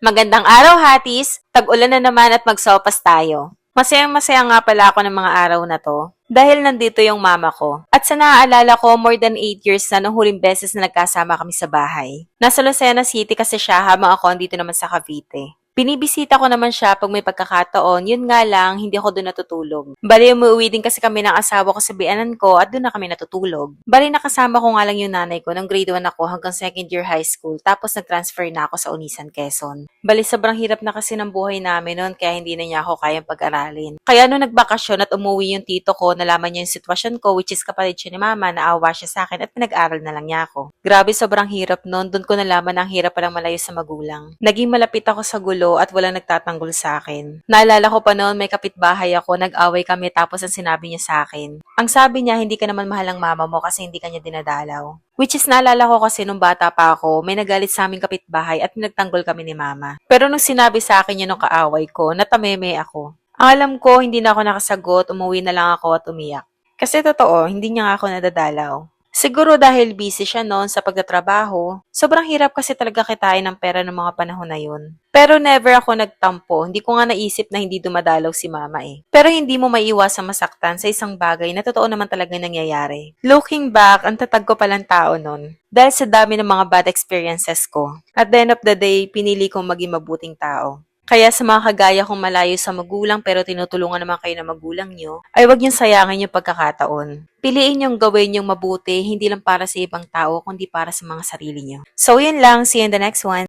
Magandang araw, Hatis! Tag-ulan na naman at magsopas tayo. Masayang-masaya nga pala ako ng mga araw na to dahil nandito yung mama ko. At sa naaalala ko, more than 8 years na nung huling beses na nagkasama kami sa bahay. Nasa Lucena City kasi siya habang ako andito naman sa Cavite. Binibisita ko naman siya pag may pagkakataon, yun nga lang, hindi ako doon natutulog. Bali, umuwi din kasi kami ng asawa ko sa bianan ko at doon na kami natutulog. Bali, nakasama ko nga lang yung nanay ko nung grade 1 ako hanggang second year high school tapos nag-transfer na ako sa Unisan, Quezon. Bali, sobrang hirap na kasi ng buhay namin noon kaya hindi na niya ako kayang pag-aralin. Kaya nung nagbakasyon at umuwi yung tito ko, nalaman niya yung sitwasyon ko which is kapatid siya ni mama, naawa siya sa akin at pinag-aral na lang niya ako. Grabe, sobrang hirap noon. Doon ko nalaman na ang hirap palang malayo sa magulang. Naging malapit ako sa gulo at walang nagtatanggol sa akin. Naalala ko pa noon may kapitbahay ako, nag-away kami tapos ang sinabi niya sa akin. Ang sabi niya, hindi ka naman mahal ng mama mo kasi hindi ka niya dinadalaw. Which is naalala ko kasi nung bata pa ako, may nagalit sa aming kapitbahay at nagtanggol kami ni mama. Pero nung sinabi sa akin yun nung kaaway ko, natameme ako. Ang alam ko, hindi na ako nakasagot, umuwi na lang ako at umiyak. Kasi totoo, hindi niya nga ako nadadalaw. Siguro dahil busy siya noon sa pagtatrabaho, sobrang hirap kasi talaga kitain ng pera ng mga panahon na yun. Pero never ako nagtampo, hindi ko nga naisip na hindi dumadalaw si mama eh. Pero hindi mo maiiwasang masaktan sa isang bagay na totoo naman talaga nangyayari. Looking back, ang tatag ko palang tao noon. Dahil sa dami ng mga bad experiences ko. At the end of the day, pinili kong maging mabuting tao. Kaya sa mga kagaya kong malayo sa magulang pero tinutulungan naman kayo ng magulang nyo, ay huwag niyong sayangin yung pagkakataon. Piliin yung gawin yung mabuti, hindi lang para sa ibang tao, kundi para sa mga sarili nyo. So yun lang, see you in the next one.